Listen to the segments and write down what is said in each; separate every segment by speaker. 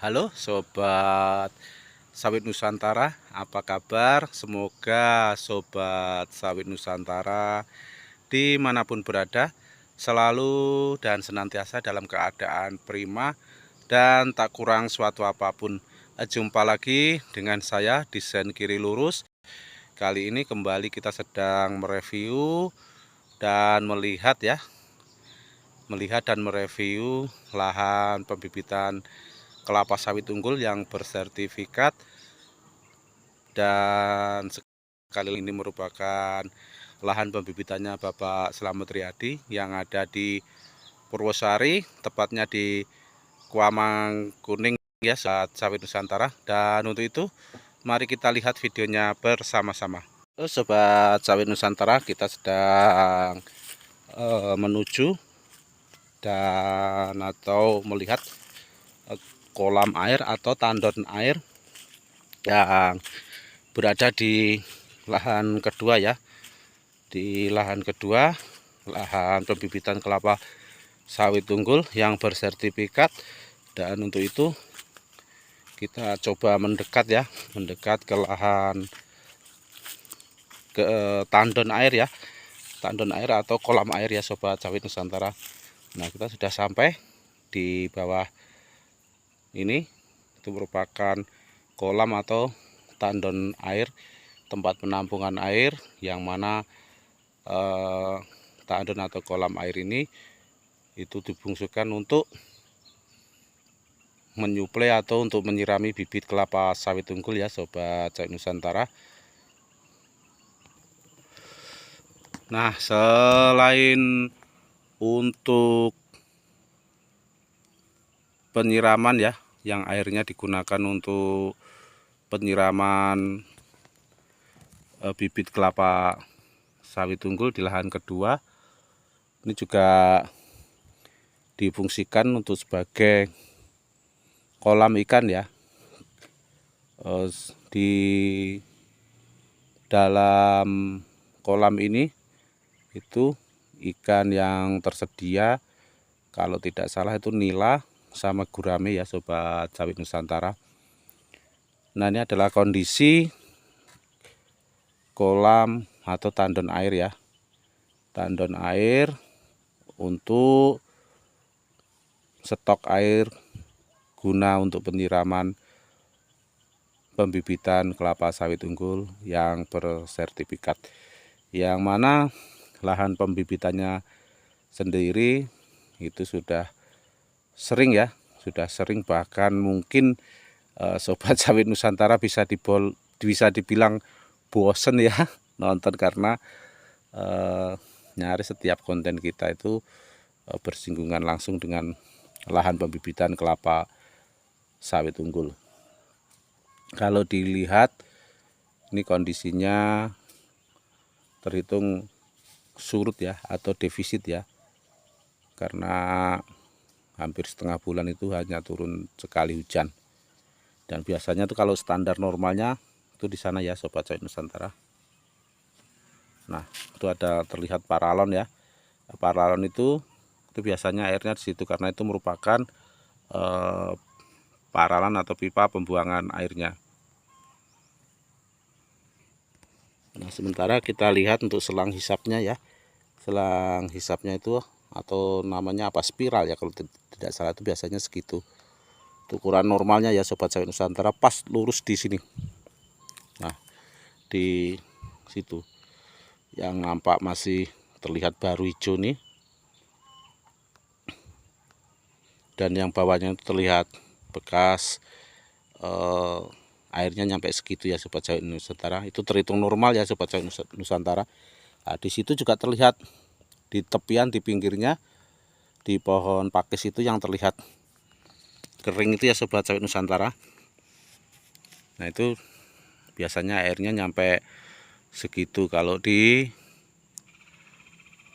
Speaker 1: Halo Sobat Sawit Nusantara, apa kabar? Semoga Sobat Sawit Nusantara dimanapun berada selalu dan senantiasa dalam keadaan prima dan tak kurang suatu apapun. Jumpa lagi dengan saya Desain Kiri Lurus. Kali ini kembali kita sedang mereview dan melihat dan mereview lahan pembibitan kelapa sawit unggul yang bersertifikat, dan sekali ini merupakan lahan pembibitannya Bapak Slamet Riyadi yang ada di Purwosari, tepatnya di Kuamang Kuning ya, saat sawit Nusantara. Dan untuk itu mari kita lihat videonya bersama-sama. Sobat sawit Nusantara, kita sedang menuju dan atau melihat kolam air atau tandon air yang berada di lahan kedua ya. Di lahan kedua, lahan pembibitan kelapa sawit unggul yang bersertifikat. Dan untuk itu kita coba mendekat ya, mendekat ke lahan tandon air ya, tandon air atau kolam air ya Sobat Sawit Nusantara. Nah, kita sudah sampai di bawah ini. Itu merupakan kolam atau tandon air, tempat penampungan air yang mana tandon atau kolam air ini itu difungsikan untuk menyuplai atau untuk menyirami bibit kelapa sawit unggul ya Sobat Sawit Nusantara. Nah, selain untuk penyiraman ya, yang airnya digunakan untuk penyiraman bibit kelapa sawit unggul di lahan kedua, ini juga difungsikan untuk sebagai kolam ikan ya. Di dalam kolam ini itu ikan yang tersedia kalau tidak salah itu nila sama gurame ya Sobat Sawit Nusantara. Nah, ini adalah kondisi kolam atau tandon air ya, tandon air untuk stok air guna untuk penyiraman pembibitan kelapa sawit unggul yang bersertifikat, yang mana lahan pembibitannya sendiri itu sudah sering ya, sudah sering, bahkan mungkin Sobat Sawit Nusantara bisa dibilang bosen ya nonton, karena nyaris setiap konten kita itu bersinggungan langsung dengan lahan pembibitan kelapa sawit unggul. Kalau dilihat ini kondisinya terhitung surut ya atau defisit ya, karena hampir setengah bulan itu hanya turun sekali hujan. Dan biasanya tuh kalau standar normalnya itu di sana ya Sobat Sawit Nusantara. Nah, itu ada terlihat paralon ya. Paralon itu biasanya airnya di situ karena itu merupakan paralon atau pipa pembuangan airnya. Nah, sementara kita lihat untuk selang hisapnya ya. Selang hisapnya itu atau namanya apa, spiral ya kalau tidak salah, itu biasanya segitu. Ukuran normalnya ya Sobat Sawit Nusantara, pas lurus di sini. Nah, di situ yang nampak masih terlihat baru hijau nih, dan yang bawahnya itu terlihat bekas airnya nyampe segitu ya Sobat Sawit Nusantara. Itu terhitung normal ya Sobat Sawit Nusantara. Nah, di situ juga terlihat di tepian, di pinggirnya, di pohon pakis itu yang terlihat kering itu ya Sobat Sawit Nusantara. Nah, itu biasanya airnya nyampe segitu kalau di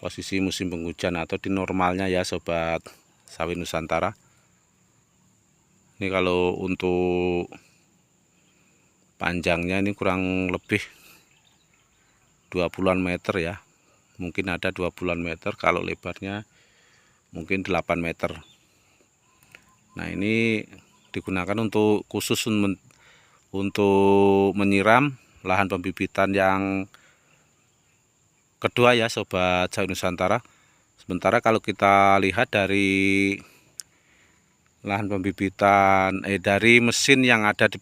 Speaker 1: posisi musim penghujan atau di normalnya ya Sobat Sawit Nusantara. Ini kalau untuk panjangnya ini kurang lebih 20-an meter ya, mungkin ada 20-an meter, kalau lebarnya mungkin 8 meter. Nah, ini digunakan untuk khusus untuk menyiram lahan pembibitan yang kedua ya Sobat Sawit Nusantara. Sementara kalau kita lihat dari lahan pembibitan dari mesin yang ada di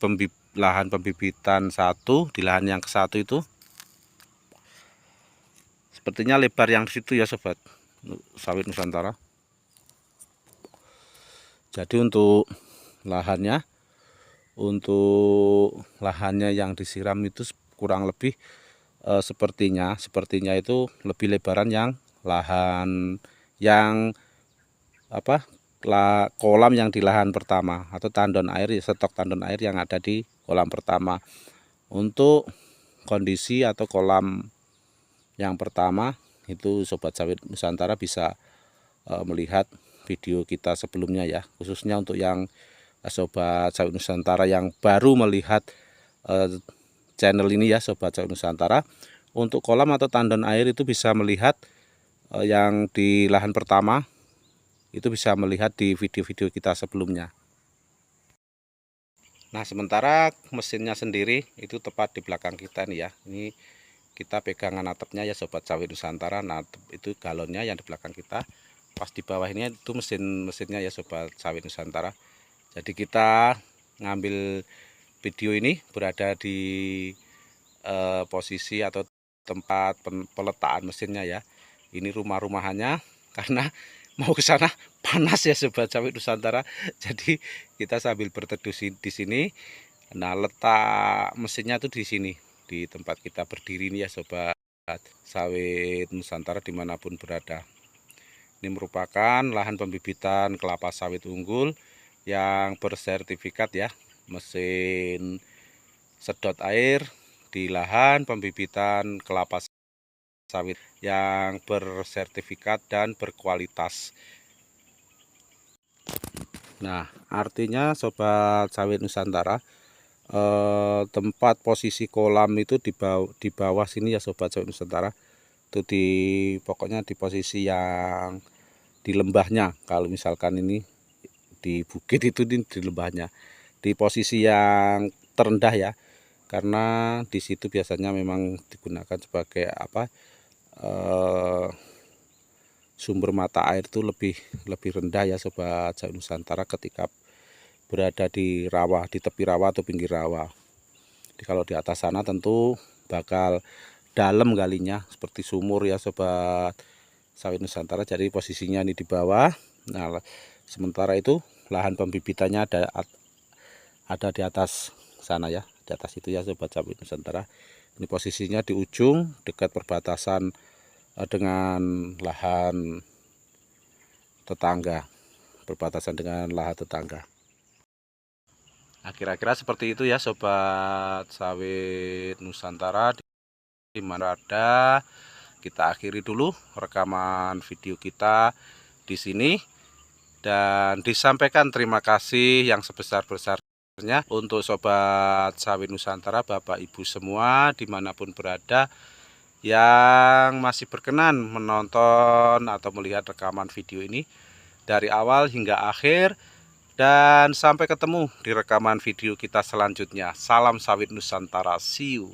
Speaker 1: lahan pembibitan satu, di lahan yang ke satu itu sepertinya lebar yang di situ ya Sobat Sawit Nusantara. Jadi untuk lahannya yang disiram itu kurang lebih sepertinya itu lebih lebaran yang lahan yang kolam yang di lahan pertama atau tandon air, stok tandon air yang ada di kolam pertama. Untuk kondisi atau kolam yang pertama itu Sobat Sawit Nusantara bisa melihat video kita sebelumnya ya, khususnya untuk yang Sobat Sawit Nusantara yang baru melihat channel ini ya Sobat Sawit Nusantara. Untuk kolam atau tandon air itu bisa melihat yang di lahan pertama itu bisa melihat di video-video kita sebelumnya. Nah, sementara mesinnya sendiri itu tepat di belakang kita nih ya. Ini kita pegangan atapnya ya Sobat Sawit Nusantara. Nah, itu galonnya yang di belakang kita. Pas di bawah ini itu mesinnya ya Sobat Sawit Nusantara. Jadi kita ngambil video ini berada di posisi atau tempat peletaan mesinnya ya. Ini rumah-rumahannya, karena mau ke sana panas ya Sobat Sawit Nusantara. Jadi kita sambil berteduh di sini. Nah, letak mesinnya tuh di sini, di tempat kita berdiri ini ya Sobat Sawit Nusantara dimanapun berada. Ini merupakan lahan pembibitan kelapa sawit unggul yang bersertifikat ya, mesin sedot air di lahan pembibitan kelapa sawit yang bersertifikat dan berkualitas. Nah, artinya Sobat Sawit Nusantara, tempat posisi kolam itu di bawah sini ya Sobat Sawit Nusantara. Itu pokoknya di posisi yang di lembahnya. Kalau misalkan ini di bukit itu di lembahnya, di posisi yang terendah ya, karena di situ biasanya memang digunakan sebagai sumber mata air itu lebih rendah ya Sobat Sawit Nusantara ketika berada di rawa, di tepi rawa atau pinggir rawa. Jadi kalau di atas sana tentu bakal dalam galinya seperti sumur ya Sobat Sawit Nusantara. Jadi posisinya ini di bawah. Nah, sementara itu lahan pembibitannya ada di atas sana ya, di atas itu ya Sobat Sawit Nusantara. Ini posisinya di ujung dekat perbatasan dengan lahan tetangga, perbatasan dengan lahan tetangga. Nah, kira-kira seperti itu ya Sobat Sawit Nusantara di mana ada. Kita akhiri dulu rekaman video kita di sini, dan disampaikan terima kasih yang sebesar-besarnya untuk Sobat Sawit Nusantara, Bapak Ibu semua dimanapun berada, yang masih berkenan menonton atau melihat rekaman video ini dari awal hingga akhir. Dan sampai ketemu di rekaman video kita selanjutnya. Salam Sawit Nusantara, see you.